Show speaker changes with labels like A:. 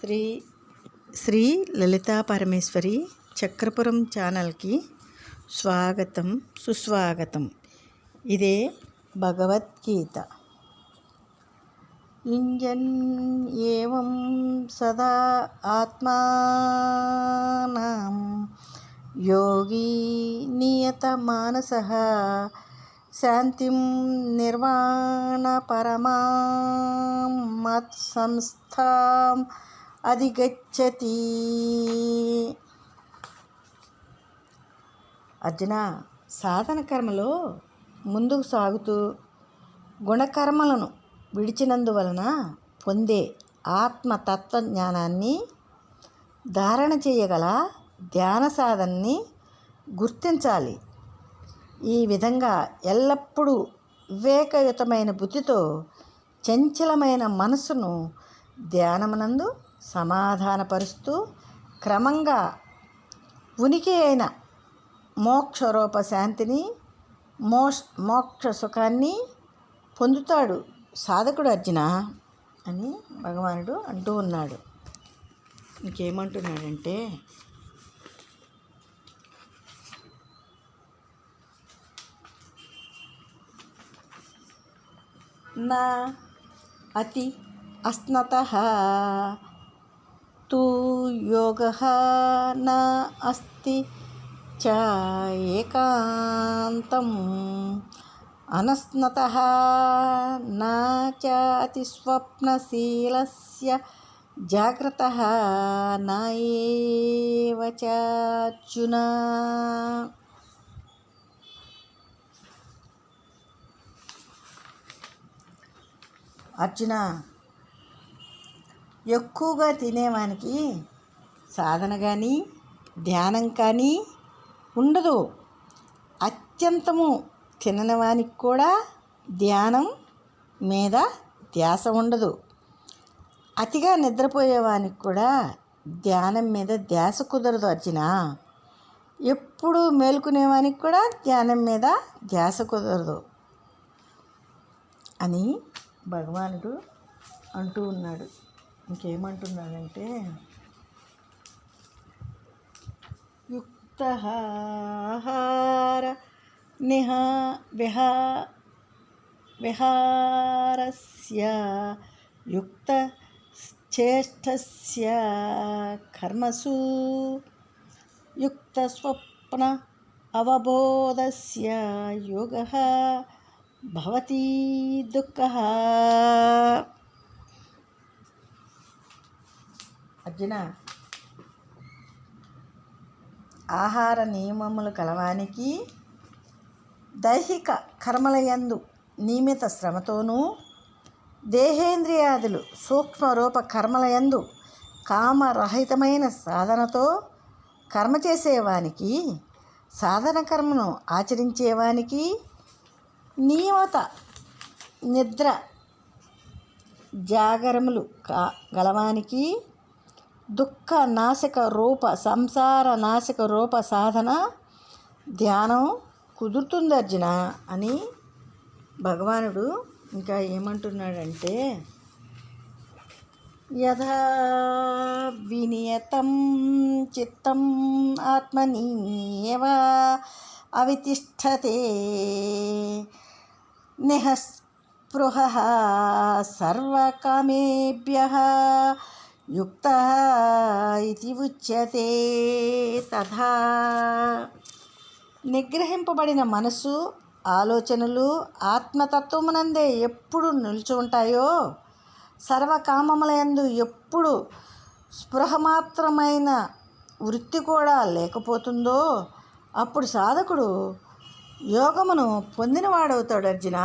A: శ్రీ శ్రీ లలితా పరమేశ్వరి చక్రపురం ఛానల్కి స్వాగతం సుస్వాగతం. ఇదే భగవద్గీత. యుంజన్ ఏవం సదా ఆత్మానం యోగి నియత మానసః శాంతిం నిర్వాణ పరమాం మత్సంస్థాం అధిగచ్చతి. అర్జున, సాధన కర్మలో ముందుకు సాగుతూ గుణకర్మలను విడిచినందువలన పొందే ఆత్మతత్వజ్ఞానాన్ని ధారణ చేయగల ధ్యాన సాధనని గుర్తించాలి. ఈ విధంగా ఎల్లప్పుడూ వివేకయుతమైన బుద్ధితో చంచలమైన మనస్సును ధ్యానమునందు సమాధానపరుస్తూ క్రమంగా ఉనికి అయిన మోక్షరూప శాంతిని మోక్ష సుఖాన్ని పొందుతాడు సాధకుడు అర్జున అని భగవానుడు అంటూ ఉన్నాడు. ఇంకేమంటున్నాడంటే, నా అతి అస్నతః తు యోగః నా అస్తి చ ఏకాంతం అనస్నతః నా చ అతిస్వప్నశీలస్య జాగ్రత్తః నా ఏవ చ అర్జున. అర్జున, ఎక్కువగా తినేవానికి సాధన కానీ ధ్యానం కానీ ఉండదు. అత్యంతము తిననివానికి కూడా ధ్యానం మీద ధ్యాస ఉండదు. అతిగా నిద్రపోయేవానికి కూడా ధ్యానం మీద ధ్యాస కుదరదు అర్జున. ఎప్పుడు మేలుకునేవానికి కూడా ధ్యానం మీద ధ్యాస కుదరదు అని భగవానుడు అంటూ ఉన్నాడు. ఇంకేమంటున్నాడంటే, యుక్తాహార విహారస్య యుక్తచేష్టస్య కర్మసు యుక్తస్వప్న అవబోధస్య యోగః భవతి దుఃఖః. అర్జున, ఆహార నియమములు కలవానికి దైహిక కర్మలయందు నియమిత శ్రమతోనూ దేహేంద్రియాదులు సూక్ష్మరూప కర్మలయందు కామరహితమైన సాధనతో కర్మ చేసేవానికి, సాధన కర్మను ఆచరించేవానికి, నియమిత నిద్ర జాగరములు గలవానికి దుఃఖ నాశక రూప సంసార నాశక రూప సాధన ధ్యానం కుదురుతుంది అర్జున అని భగవానుడు ఇంకా ఏమంటున్నాడంటే, యథా వినియతం చిత్తం ఆత్మని ఏవ అవితిష్ఠతే నిఃస్పృహః సర్వకామేభ్యః యుక్తః ఇతి ఉచ్యతే. తథా నిగ్రహింపబడిన మనసు ఆలోచనలు ఆత్మతత్వమునందే ఎప్పుడు నిలిచి ఉంటాయో, సర్వకామములందు ఎప్పుడు స్పృహమాత్రమైన వృత్తి కూడా లేకపోతుందో, అప్పుడు సాధకుడు యోగమును పొందినవాడవుతాడు అర్జున.